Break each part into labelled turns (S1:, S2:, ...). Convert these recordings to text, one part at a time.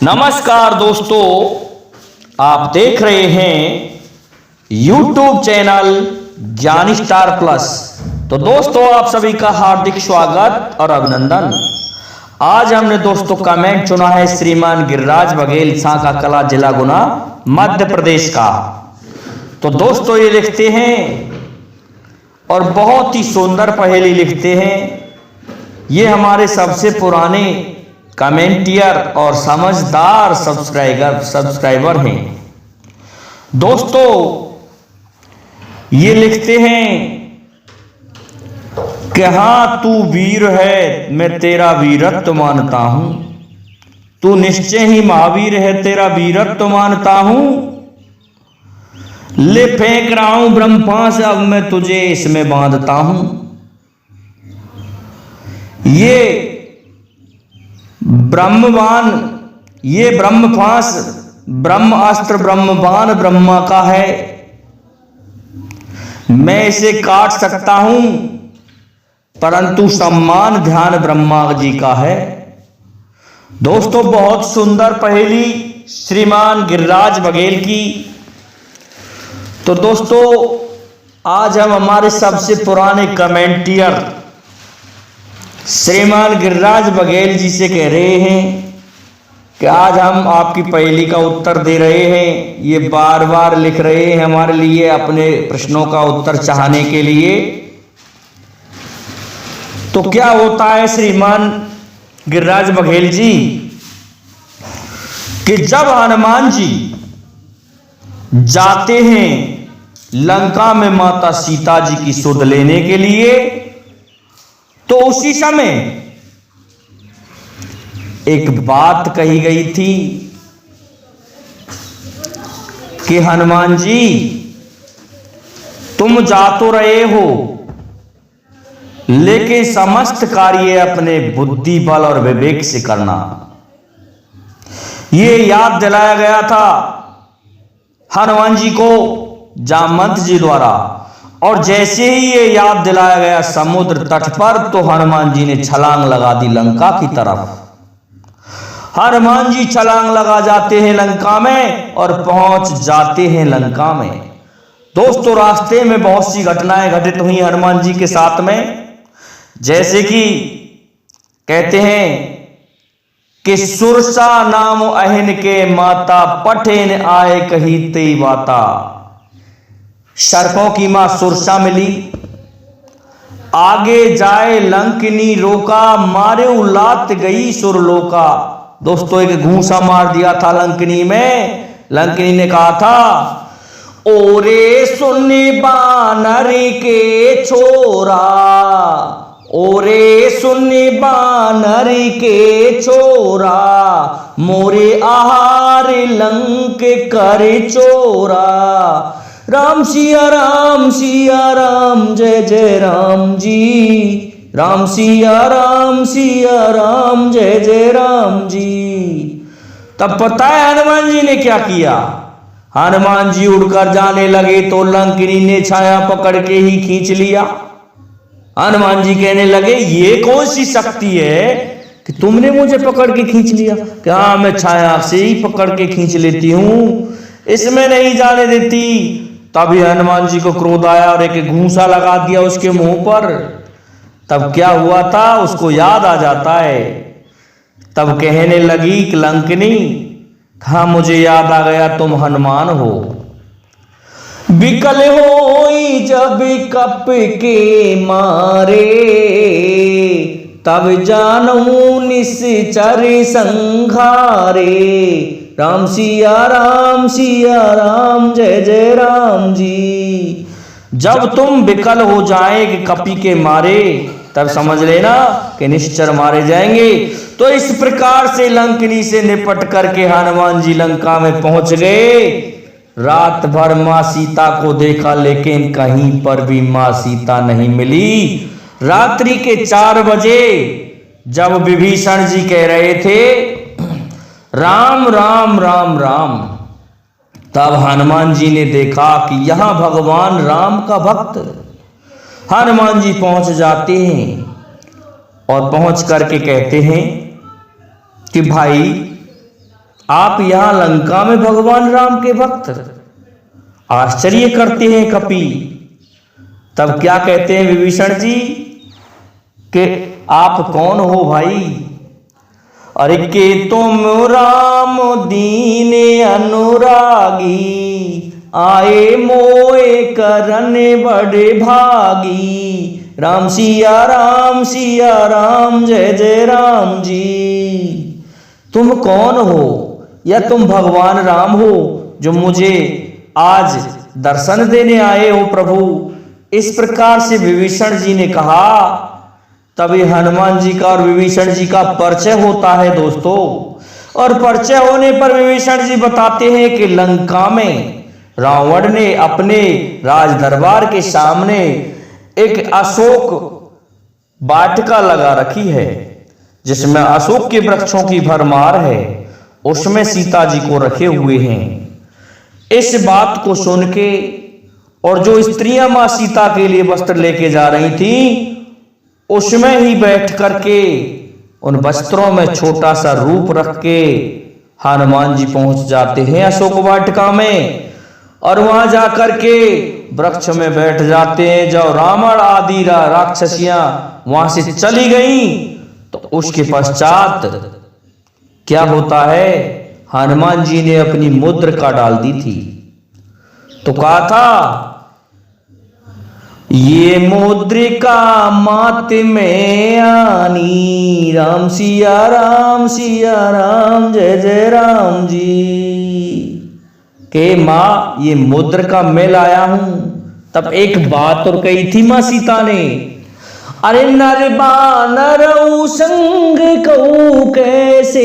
S1: नमस्कार दोस्तों, आप देख रहे हैं YouTube चैनल ज्ञानी स्टार प्लस। तो दोस्तों, आप सभी का हार्दिक स्वागत और अभिनंदन। आज हमने दोस्तों कमेंट चुना है श्रीमान गिरिराज बघेल, सांका कला, जिला गुना, मध्य प्रदेश का। तो दोस्तों ये लिखते हैं और बहुत ही सुंदर पहेली लिखते हैं। ये हमारे सबसे पुराने कमेंटियर और समझदार सब्सक्राइबर हैं। दोस्तों ये लिखते हैं कि हाँ तू वीर है, मैं तेरा वीरत्व मानता हूं। तू निश्चय ही महावीर है, तेरा वीरत्व मानता हूं। ले फेंक रहा हूं ब्रह्मास्त्र, अब मैं तुझे इसमें बांधता हूं। ये ब्रह्मबाण, ये ब्रह्मफांस, ब्रह्मास्त्र, ब्रह्मबाण ब्रह्मा का है। मैं इसे काट सकता हूं, परंतु सम्मान ध्यान ब्रह्मा जी का है। दोस्तों बहुत सुंदर पहेली श्रीमान गिरिराज बघेल की। तो दोस्तों आज हम हमारे सबसे पुराने कमेंटियर श्रीमान गिरिराज बघेल जी से कह रहे हैं कि आज हम आपकी पहेली का उत्तर दे रहे हैं। ये बार बार लिख रहे हैं हमारे लिए अपने प्रश्नों का उत्तर चाहने के लिए। तो क्या होता है श्रीमान गिरिराज बघेल जी कि जब हनुमान जी जाते हैं लंका में माता सीता जी की सुध लेने के लिए, तो उसी समय एक बात कही गई थी कि हनुमान जी तुम जा तो रहे हो, लेकिन समस्त कार्य अपने बुद्धि बल और विवेक से करना। ये याद दिलाया गया था हनुमान जी को जामवंत जी द्वारा। और जैसे ही ये याद दिलाया गया समुद्र तट पर, तो हनुमान जी ने छलांग लगा दी लंका की तरफ। हनुमान जी छलांग लगा जाते हैं लंका में और पहुंच जाते हैं लंका में। दोस्तों रास्ते में बहुत सी घटनाएं घटित हुई हनुमान जी के साथ में। जैसे कि कहते हैं कि सुरसा नाम अहिन के माता, पठेन आए कही तेई बाता। सर्पों की मां सुरसा मिली, आगे जाए लंकिनी रोका, मारे लात गई सुरलोका। दोस्तों एक घूंसा मार दिया था लंकिनी में। लंकिनी ने कहा था ओरे सुनी बानर के छोरा, ओरे सुनी बानर के छोरा, मोरे आहार लंक कर चोरा। राम सिया राम जय जय राम जी, राम सिया राम जय जय राम जी। तब पता है हनुमान जी ने क्या किया? हनुमान जी उड़कर जाने लगे तो लंकिनी ने छाया पकड़ के ही खींच लिया। हनुमान जी कहने लगे ये कौन सी शक्ति है कि तुमने मुझे पकड़ के खींच लिया? क्या मैं छाया से ही पकड़ के खींच लेती हूं, इसमें नहीं जाने देती। तभी हनुमान जी को क्रोध आया और एक घूंसा लगा दिया उसके मुंह पर। तब क्या हुआ था उसको याद आ जाता है। तब कहने लगी कि लंकिनी, हाँ मुझे याद आ गया, तुम हनुमान हो। बिकल होई जब कप के मारे, तब जानू निश्चर संघारे। राम सिया राम जय जय राम जी। जब तुम विकल हो जाएंगे कपि के मारे, तब समझ लेना कि निश्चर मारे जाएंगे। तो इस प्रकार से लंकिनी से निपट करके हनुमान जी लंका में पहुंच गए। रात भर मां सीता को देखा, लेकिन कहीं पर भी मां सीता नहीं मिली। रात्रि के 4 बजे जब विभीषण जी कह रहे थे राम राम राम राम, तब हनुमान जी ने देखा कि यहां भगवान राम का भक्त। हनुमान जी पहुंच जाते हैं और पहुंच करके कहते हैं कि भाई आप यहाँ लंका में भगवान राम के भक्त, आश्चर्य करते हैं कपि। तब क्या कहते हैं विभीषण जी कि आप कौन हो भाई? अरे के तुम राम दीन अनुरागी, आए मोए करने बड़े भागी। राम सिया राम जय जय राम जी। तुम कौन हो या तुम भगवान राम हो जो मुझे आज दर्शन देने आए हो प्रभु? इस प्रकार से विभीषण जी ने कहा। तभी हनुमान जी का और विभीषण जी का परिचय होता है दोस्तों। और परिचय होने पर विभीषण जी बताते हैं कि लंका में रावण ने अपने राज दरबार के सामने एक अशोक वाटिका लगा रखी है, जिसमें अशोक के वृक्षों की भरमार है। उसमें सीता जी को रखे हुए हैं। इस बात को सुन के और जो स्त्रियां मां सीता के लिए वस्त्र लेके जा रही थी, उसमें ही बैठ करके उन वस्त्रों में छोटा सा रूप रख के हनुमान जी पहुंच जाते हैं अशोक वाटिका में। और वहां जाकर के वृक्ष में बैठ जाते हैं। जब रावण आदि राक्षसियां वहां से चली गई तो उसके पश्चात क्या होता है, हनुमान जी ने अपनी मुद्रिका डाल दी थी। तो कहा था, ये मुद्रिका मात में आनी, राम सिया राम जय जय राम जी। के मां ये मुद्रिका मैं लाया हूं। तब एक बात और कही थी मां सीता ने, अरे नर बानरऊ संग कहू कैसे,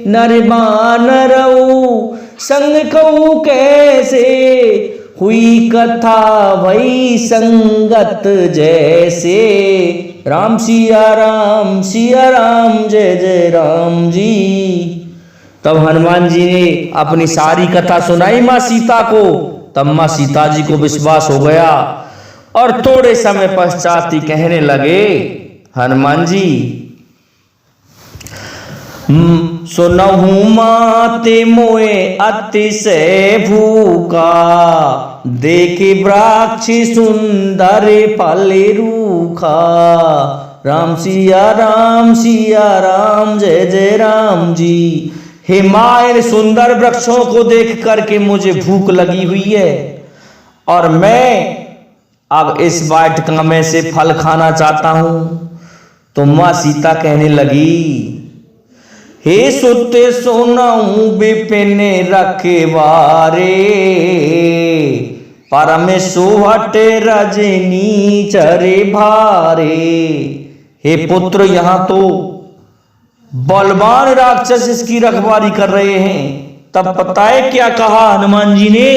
S1: नर बानरऊ संग कहू कैसे, हुई कथा भई संगत जैसे। राम सिया राम जय जय राम जी। तब हनुमान जी ने अपनी सारी कथा सुनाई मां सीता को। तब मां सीता जी को विश्वास हो गया और थोड़े समय पश्चात ही कहने लगे, हनुमान जी सुनहु माते मोए अतिशय भूखा, देखे वृक्ष सुंदर फल रूखा। राम सिया राम जय जय राम जी। हे मां, इन सुंदर वृक्षों को देख करके मुझे भूख लगी हुई है और मैं अब इस वाटिका में से फल खाना चाहता हूं। तो मां सीता कहने लगी, हे सुते सोनाऊ विपिन रखवारे, परम सोहट रजनी चरे भारे। हे पुत्र, यहां तो बलवान राक्षस इसकी रखवारी कर रहे हैं। तब पता है क्या कहा हनुमान जी ने,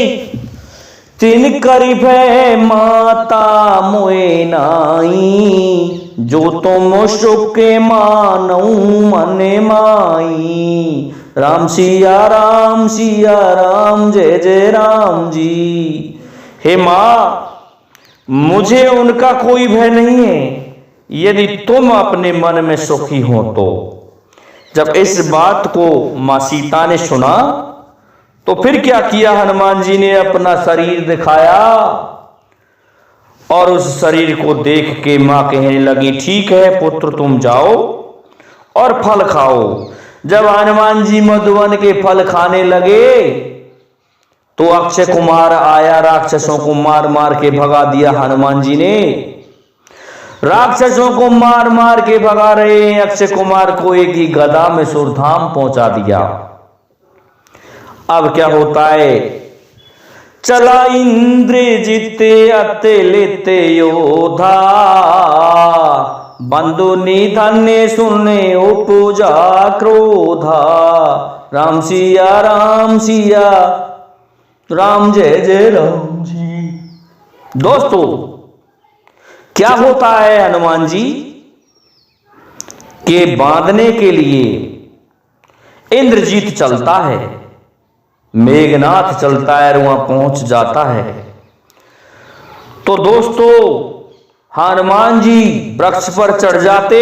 S1: तिन करिबे माता मोए नाई, जो तुम सुख मानऊ मन माई। राम सिया राम जय जय राम जी। हे मां, मुझे उनका कोई भय नहीं है यदि तुम अपने मन में सुखी हो तो। जब इस बात को मां सीता ने सुना तो फिर क्या किया, हनुमान जी ने अपना शरीर दिखाया और उस शरीर को देख के मां कहने लगी, ठीक है पुत्र, तुम जाओ और फल खाओ। जब हनुमान जी मधुवन के फल खाने लगे तो अक्षय कुमार आया, राक्षसों को मार मार के भगा दिया। हनुमान जी ने राक्षसों को मार मार के भगा रहे अक्षय कुमार को एक ही गदा में सुरधाम पहुंचा दिया। अब क्या होता है, चला इंद्रजित अतिलित योधा, बंधु निधन सुने उपजा क्रोधा। राम सिया राम जय जय राम जी। दोस्तों, क्या होता है, हनुमान जी के बांधने के लिए इंद्रजीत चलता है, मेघनाथ चलता है और वहां पहुंच जाता है। तो दोस्तों, हनुमान जी वृक्ष पर चढ़ जाते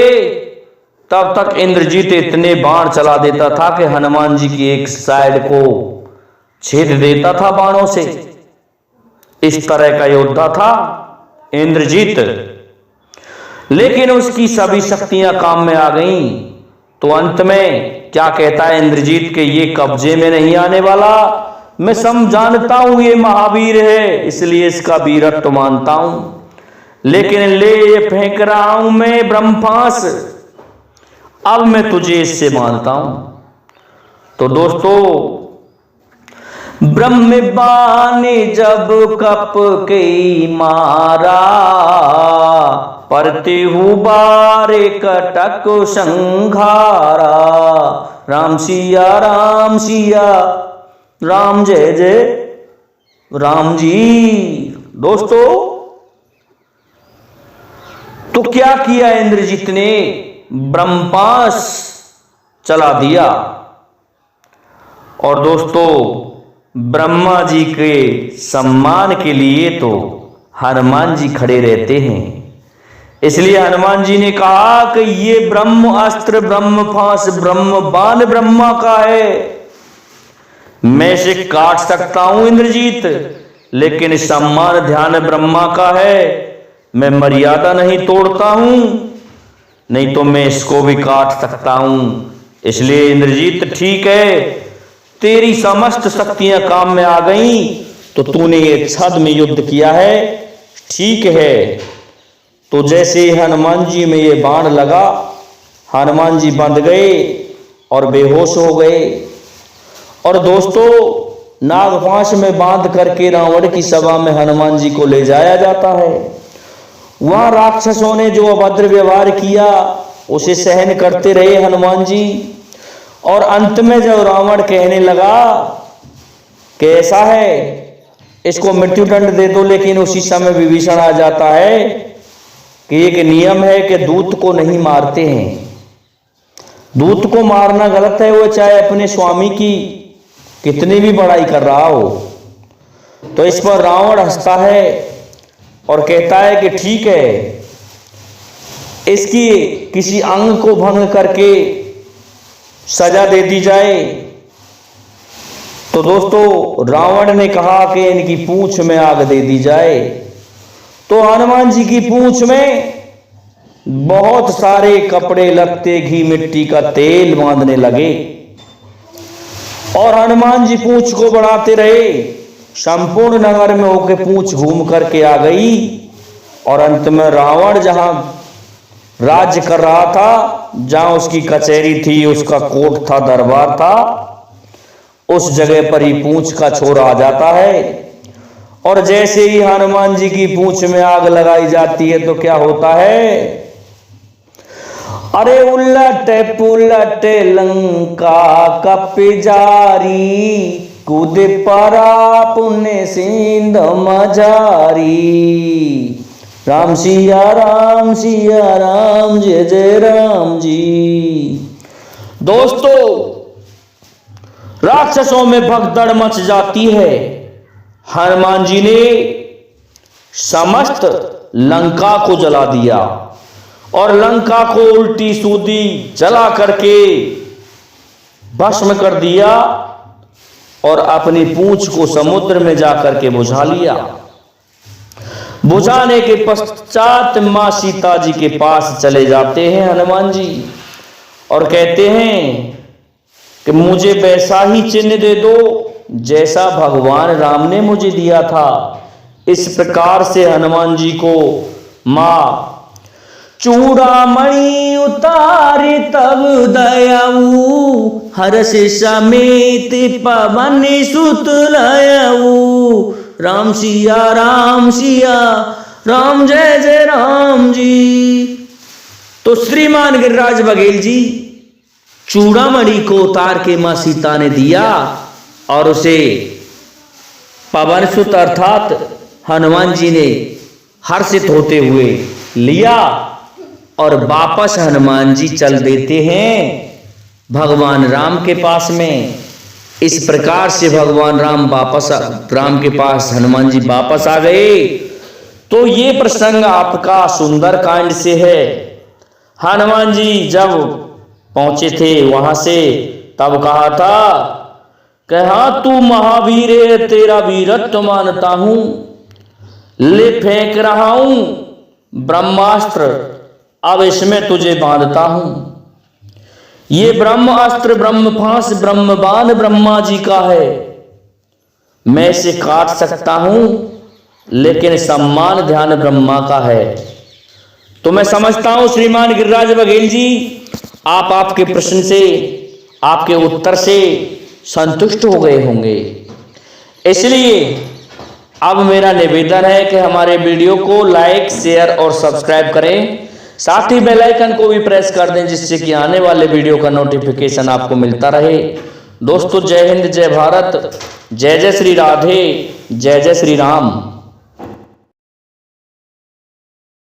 S1: तब तक इंद्रजीत इतने बाण चला देता था कि हनुमान जी की एक साइड को छेद देता था बाणों से। इस तरह का योद्धा था इंद्रजीत। लेकिन उसकी सभी शक्तियां काम में आ गईं, तो अंत में क्या कहता है इंद्रजीत के ये कब्जे में नहीं आने वाला। मैं जानता हूं ये महावीर है, इसलिए इसका वीरत्व मानता हूं, लेकिन ले ये फेंक रहा हूं मैं ब्रह्मास्त्र, अब मैं तुझे इससे मानता हूं। तो दोस्तों, ब्रह्म बाण जब कप के मारा, परते बारे कटक संघारा। राम सिया राम जय जय राम जी। दोस्तों, तो क्या किया इंद्रजीत ने, ब्रह्मास्त्र चला दिया। और दोस्तों, ब्रह्मा जी के सम्मान के लिए तो हनुमान जी खड़े रहते हैं, इसलिए हनुमान जी ने कहा कि ये ब्रह्म अस्त्र, ब्रह्म फांस, ब्रह्म बाण ब्रह्मा का है। मैं इसे काट सकता हूं इंद्रजीत, लेकिन सम्मान ध्यान ब्रह्मा का है। मैं मर्यादा नहीं तोड़ता हूं, नहीं तो मैं इसको भी काट सकता हूं। इसलिए इंद्रजीत, ठीक है, तेरी समस्त शक्तियां काम में आ गई, तो तूने ये छद्म में युद्ध किया है, ठीक है। तो जैसे हनुमान जी में ये बाण लगा, हनुमान जी बंध गए और बेहोश हो गए। और दोस्तों, नागपाश में बांध करके रावण की सभा में हनुमान जी को ले जाया जाता है। वहां राक्षसों ने जो अभद्र व्यवहार किया उसे सहन करते रहे हनुमान जी। और अंत में जब रावण कहने लगा कि ऐसा है, इसको मृत्यु दंड दे दो, लेकिन उसी समय विभीषण आ जाता है कि एक नियम है कि दूत को नहीं मारते हैं। दूत को मारना गलत है, वो चाहे अपने स्वामी की कितनी भी बड़ाई कर रहा हो। तो इस पर रावण हंसता है और कहता है कि ठीक है, इसकी किसी अंग को भंग करके सजा दे दी जाए। तो दोस्तों, रावण ने कहा कि इनकी पूंछ में आग दे दी जाए। तो हनुमान जी की पूंछ में बहुत सारे कपड़े लत्ते, घी मिट्टी का तेल बांधने लगे और हनुमान जी पूंछ को बढ़ाते रहे। संपूर्ण नगर में होकर पूंछ घूम करके आ गई। और अंत में रावण जहां राज्य कर रहा था, जहां उसकी कचहरी थी, उसका कोर्ट था, दरबार था, उस जगह पर ही पूंछ का छोर आ जाता है। और जैसे ही हनुमान जी की पूंछ में आग लगाई जाती है तो क्या होता है, अरे उलट पुलट लंका कप जारी, कूद परा पुण्य सिंध मजारी। राम सिया राम जय जय राम जी। दोस्तों, राक्षसों में भगदड़ मच जाती है। हनुमान जी ने समस्त लंका को जला दिया और लंका को उल्टी सूदी जला करके भस्म कर दिया और अपनी पूंछ को समुद्र में जाकर के बुझा लिया। बुझाने के पश्चात मां सीता जी के पास चले जाते हैं हनुमान जी और कहते हैं कि मुझे वैसा ही चिन्ह दे दो जैसा भगवान राम ने मुझे दिया था। इस प्रकार से हनुमान जी को मां चूड़ामणि उतारे तब दयाऊ, हर्ष समेत पवन सुत लायाऊ। राम सिया राम जय जय राम जी। तो श्रीमान गिरिराज बघेल जी चूड़ामणि को उतार के मां सीता ने दिया और उसे पवन सुत अर्थात हनुमान जी ने हर्षित होते हुए लिया और वापस हनुमान जी चल देते हैं भगवान राम के पास में। इस प्रकार से भगवान राम के पास हनुमान जी वापस आ गए। तो ये प्रसंग आपका सुंदर कांड से है। हनुमान जी जब पहुंचे थे वहां से तब कहा था कि हाँ तू महावीर है, तेरा वीरत्व मानता हूं, ले फेंक रहा हूं ब्रह्मास्त्र, अब इसमें तुझे बांधता हूं। ये ब्रह्मास्त्र, ब्रह्मपाश, ब्रह्मबाण ब्रह्मा जी का है, मैं इसे काट सकता हूं लेकिन सम्मान ध्यान ब्रह्मा का है। तो मैं समझता हूं श्रीमान गिरिराज बघेल जी, आप आपके प्रश्न से, आपके उत्तर से संतुष्ट हो गए होंगे। इसलिए अब मेरा निवेदन है कि हमारे वीडियो को लाइक, शेयर और सब्सक्राइब करें, साथ ही बेल आइकन को भी प्रेस कर दें जिससे कि आने वाले वीडियो का नोटिफिकेशन आपको मिलता रहे। दोस्तों जय हिंद, जय भारत, जय जय श्री राधे, जय जय श्री राम।